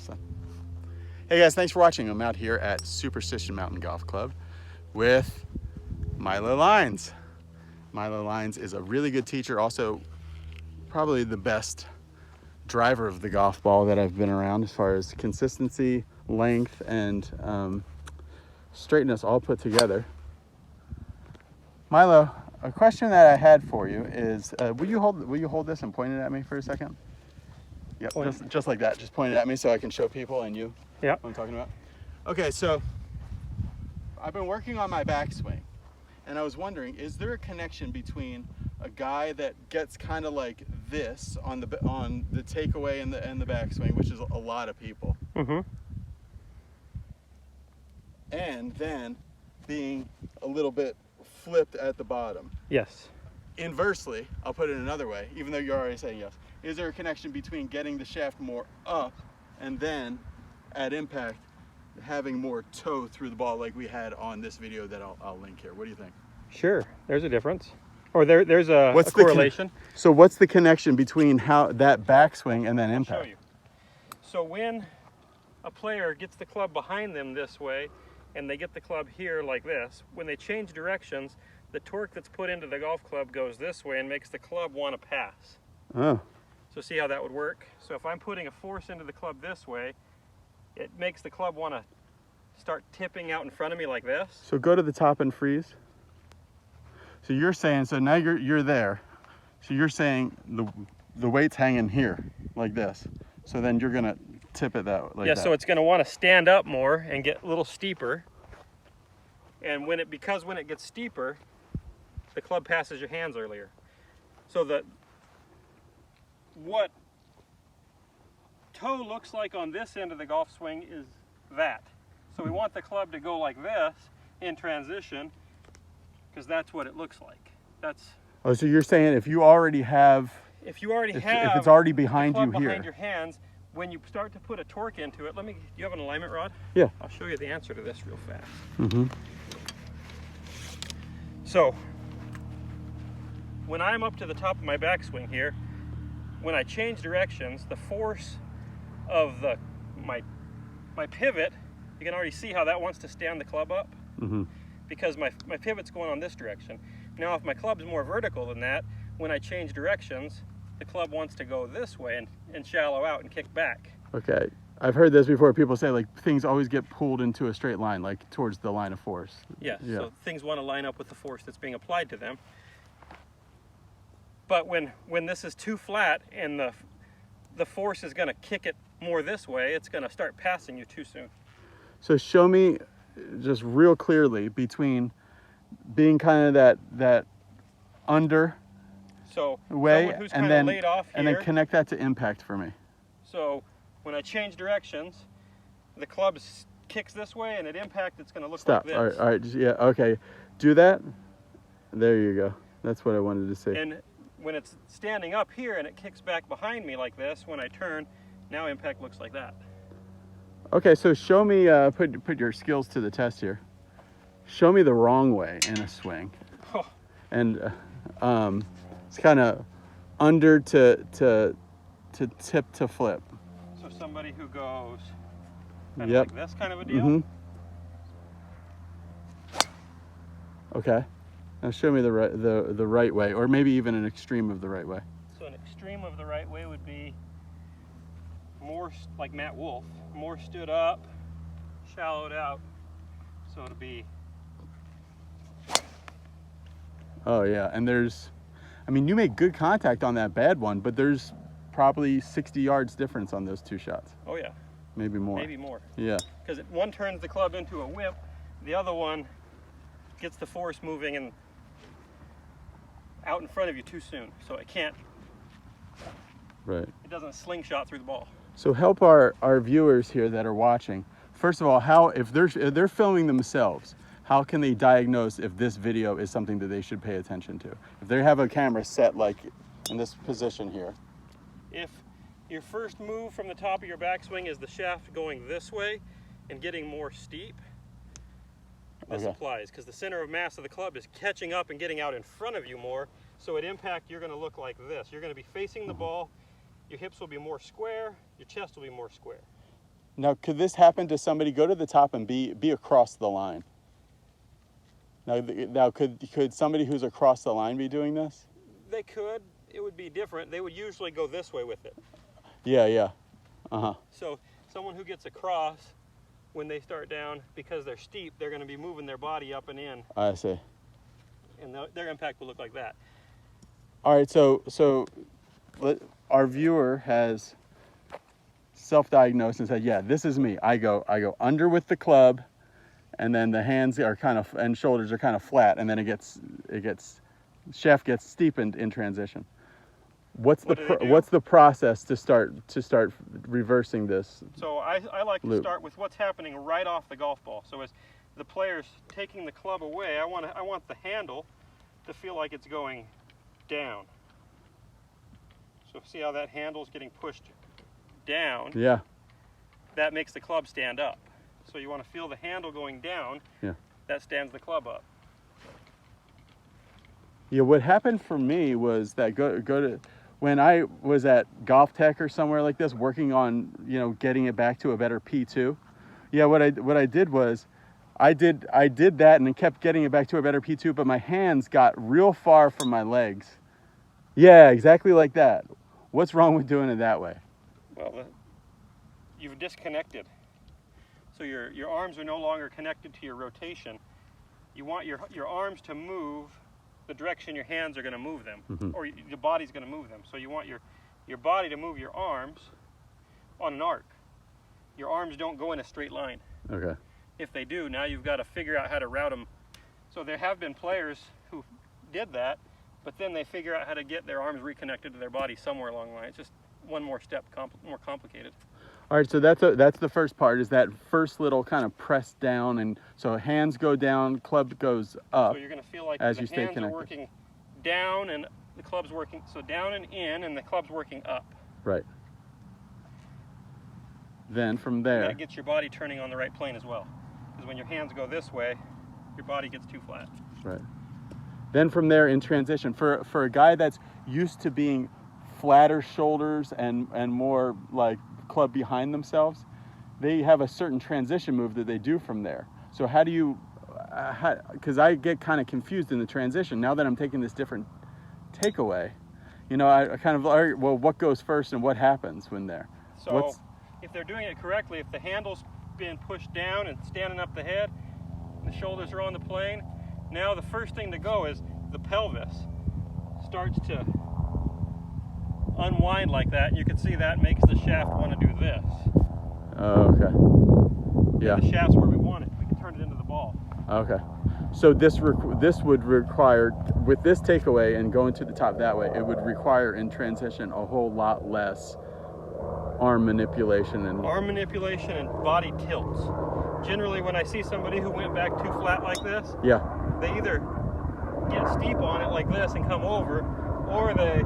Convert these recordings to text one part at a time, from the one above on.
son. Hey guys, thanks for watching. I'm out here at Superstition Mountain Golf Club with Milo Lines. Milo Lines is a really good teacher, also probably the best driver of the golf ball that I've been around as far as consistency, length, and straightness all put together. Milo, a question that I had for you is, will you hold this and point it at me for a second? Yep, just like that. Just point it at me so I can show people and you what I'm talking about. Okay, so I've been working on my backswing, and I was wondering, is there a connection between a guy that gets kind of like this on the takeaway and the backswing, which is a lot of people, and then being a little bit flipped at the bottom? Yes. Inversely, I'll put it another way, even though you're already saying yes. Is there a connection between getting the shaft more up and then at impact having more toe through the ball like we had on this video that I'll link here? What do you think? Sure, there's a difference. Or there's a correlation. So what's the connection between how that backswing and then impact? I'll show you. So when a player gets the club behind them this way and they get the club here like this, when they change directions, the torque that's put into the golf club goes this way and makes the club want to pass. Oh. So see how that would work? So if I'm putting a force into the club this way, it makes the club want to start tipping out in front of me like this. So go to the top and freeze. So you're saying, so now you're there. So you're saying the weight's hanging here like this. So then you're gonna tip it that like that. So it's gonna want to stand up more and get a little steeper. And because when it gets steeper, the club passes your hands earlier. So what toe looks like on this end of the golf swing is that. So we want the club to go like this in transition, because that's what it looks like. Oh, so you're saying if you already have, if it's already behind you here, behind your hands, when you start to put a torque into it, do you have an alignment rod? Yeah. I'll show you the answer to this real fast. So when I'm up to the top of my backswing here, when I change directions, the force of my pivot, you can already see how that wants to stand the club up, because my pivot's going on this direction. Now if my club's more vertical than that, when I change directions, the club wants to go this way and shallow out and kick back. Okay, I've heard this before. People say like things always get pulled into a straight line, like towards the line of force. Yes, yeah. So things want to line up with the force that's being applied to them. But when this is too flat and the force is going to kick it more this way, it's going to start passing you too soon. So show me just real clearly between being kind of that under way and then laid off here, and then connect that to impact for me. So when I change directions, the club kicks this way, and at impact it's going to look like this. All right, yeah, okay. Do that. There you go. That's what I wanted to see. And when it's standing up here and it kicks back behind me like this, when I turn, now impact looks like that. Okay, so show me, put your skills to the test here. Show me the wrong way in a swing. Oh. And it's kind of under to tip to flip. So somebody who goes kind of like this kind of a deal? Okay. Now show me the right way, or maybe even an extreme of the right way. So an extreme of the right way would be more like Matt Wolf, more stood up, shallowed out. So it'll be. Oh yeah, and you make good contact on that bad one, but there's probably 60 yards difference on those two shots. Oh yeah. Maybe more. Maybe more. Yeah. Because one turns the club into a whip, the other one gets the force moving and out in front of you too soon, so it can't. Right. It doesn't slingshot through the ball. So help our viewers here that are watching. First of all, if they're filming themselves, how can they diagnose if this video is something that they should pay attention to? If they have a camera set like in this position here. If your first move from the top of your backswing is the shaft going this way and getting more steep, this applies, because the center of mass of the club is catching up and getting out in front of you more. So at impact, you're going to look like this. You're going to be facing the ball, your hips will be more square, your chest will be more square. Now, could this happen to somebody? Go to the top and be across the line. Now, could somebody who's across the line be doing this? They could. It would be different. They would usually go this way with it. Yeah, yeah. Uh-huh. So someone who gets across, when they start down, because they're steep, they're going to be moving their body up and in. I see. And their impact will look like that. All right, so our viewer has self-diagnosed and said, yeah, this is me. I go under with the club, and then the hands are kind of, and shoulders are kind of flat, and then shaft gets steepened in transition. What's the process to start reversing this? So I like to start with what's happening right off the golf ball. So as the player's taking the club away, I want the handle to feel like it's going down. So see how that handle's getting pushed down? Yeah. That makes the club stand up. So you want to feel the handle going down. Yeah. That stands the club up. Yeah, what happened for me was that when I was at Golf Tech or somewhere like this, working on, getting it back to a better P2. Yeah, what I did was, I did that and then kept getting it back to a better P2, but my hands got real far from my legs. Yeah, exactly like that. What's wrong with doing it that way? Well, you've disconnected. So your arms are no longer connected to your rotation. You want your arms to move the direction your hands are going to move them, or your body's going to move them. So you want your body to move your arms on an arc. Your arms don't go in a straight line. Okay. If they do, now you've got to figure out how to route them. So there have been players who did that, but then they figure out how to get their arms reconnected to their body somewhere along the line. It's just one more step more complicated. All right, so that's the first part, is that first little kind of press down, and so hands go down, club goes up. So you're going to feel like as the you stay hands connected. are working down and the club's working, so down and in, and the club's working up. Right. Then from there, and that gets your body turning on the right plane as well. Because when your hands go this way, your body gets too flat. Right. Then from there, in transition, for a guy that's used to being flatter shoulders and more like club behind themselves, they have a certain transition move that they do from there. So how do you, because I get kind of confused in the transition now that I'm taking this different takeaway, I kind of, well, what goes first and what happens when there? So if they're doing it correctly, if the handle's being pushed down and standing up the head, the shoulders are on the plane, now the first thing to go is the pelvis starts to unwind like that. You can see that makes the shaft want to do this. Oh, okay. Yeah. And the shaft's where we want it. We can turn it into the ball. Okay. So this would require, with this takeaway and going to the top that way, it would require in transition a whole lot less arm manipulation and body tilts. Generally, when I see somebody who went back too flat like this, yeah, they either get steep on it like this and come over, or they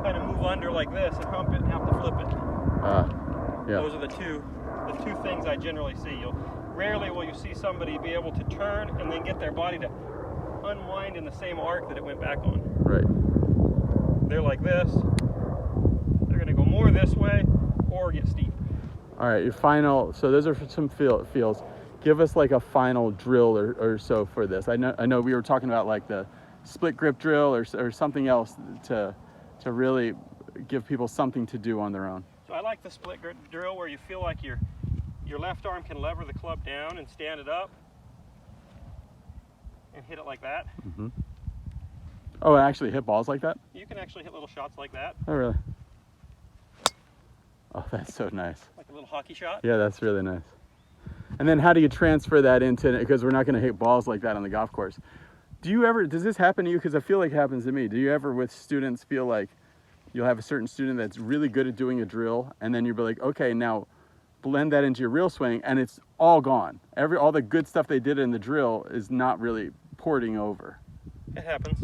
kind of move under like this and hump it and have to flip it. Yeah. Those are the two things I generally see. Rarely will you see somebody be able to turn and then get their body to unwind in the same arc that it went back on. Right. They're like this. They're going to go more this way or get steep. All right, your final, so those are some feels. Give us like a final drill or so for this. I know we were talking about like the split grip drill or something else to really give people something to do on their own. So I like the split grip drill where you feel like your left arm can lever the club down and stand it up and hit it like that. Mm-hmm. Oh, and actually hit balls like that? You can actually hit little shots like that. Oh, really? Oh, that's so nice. Like a little hockey shot? Yeah, that's really nice. And then how do you transfer that into, because we're not going to hit balls like that on the golf course. Does this happen to you? Because I feel like it happens to me. Do you ever with students feel like you'll have a certain student that's really good at doing a drill and then you'll be like, okay, now blend that into your real swing and it's all gone. All the good stuff they did in the drill is not really porting over. It happens.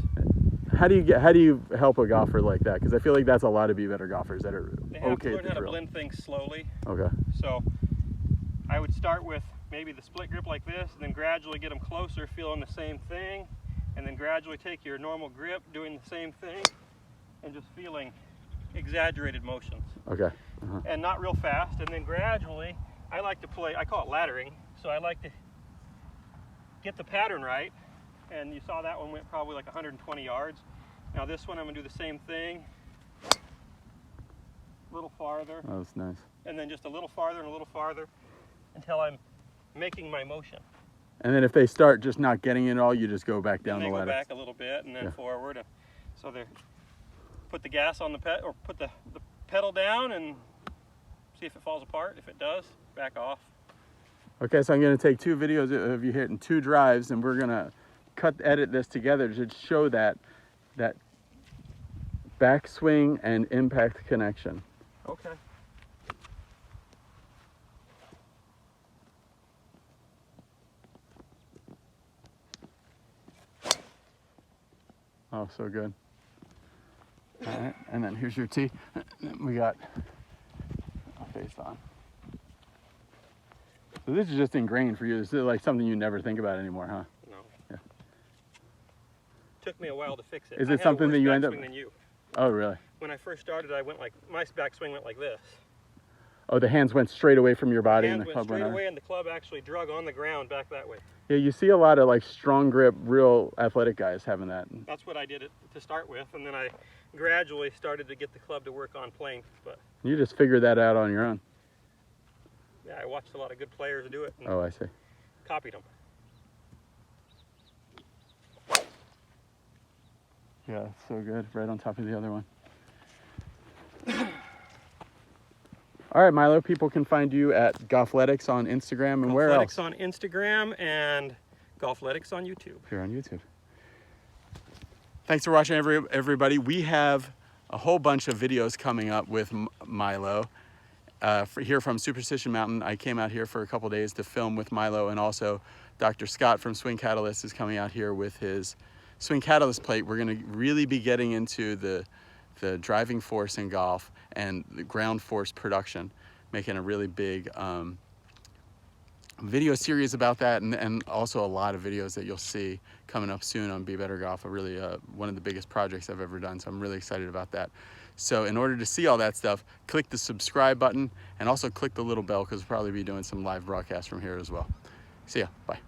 How do you help a golfer like that? Because I feel like that's a lot of better golfers that are they have okay to learn at the how drill. to blend things slowly. Okay. So I would start with maybe the split grip like this, and then gradually get them closer, feeling the same thing, and then gradually take your normal grip, doing the same thing, and just feeling exaggerated motions. Okay. and not real fast. And then gradually, I like to play, I call it laddering. So I like to get the pattern right. And you saw that one went probably like 120 yards. Now this one, I'm gonna do the same thing. A little farther. Oh, that's nice. And then just a little farther and a little farther until I'm making my motion. And then if they start just not getting it all, you just go back down the ladder. Go back a little bit and then forward. So they put the gas on the or put the pedal down and see if it falls apart. If it does, back off. Okay, so I'm going to take 2 videos of you hitting 2 drives, and we're going to edit this together to show that backswing and impact connection. Okay. Oh, so good. All right, and then here's your tee. We got a face on. So this is just ingrained for you. This is like something you never think about anymore, huh? No. Yeah. Took me a while to fix it. Is it something that you end up? Than you. Oh, really? When I first started, I went like, my backswing went like this. Oh, the hands went straight away from your body and the club went went straight away, and the club actually drug on the ground back that way. Yeah, you see a lot of like strong grip, real athletic guys having that. That's what I did it to start with, and then I gradually started to get the club to work on plane. But you just figured that out on your own. Yeah, I watched a lot of good players do it. And oh, I see. Copied them. Yeah, so good. Right on top of the other one. All right, Milo, people can find you at Golfletics on Instagram and where else? Golfletics on Instagram and Golfletics on YouTube. Here on YouTube. Thanks for watching, everybody. We have a whole bunch of videos coming up with Milo. Here from Superstition Mountain. I came out here for a couple days to film with Milo, and also Dr. Scott from Swing Catalyst is coming out here with his Swing Catalyst plate. We're going to really be getting into the driving force in golf and the ground force production, making a really big video series about that, and also a lot of videos that you'll see coming up soon on Be Better Golf. Really one of the biggest projects I've ever done, so I'm really excited about that. So in order to see all that stuff, click the subscribe button and also click the little bell, because we'll probably be doing some live broadcasts from here as well. See ya. Bye.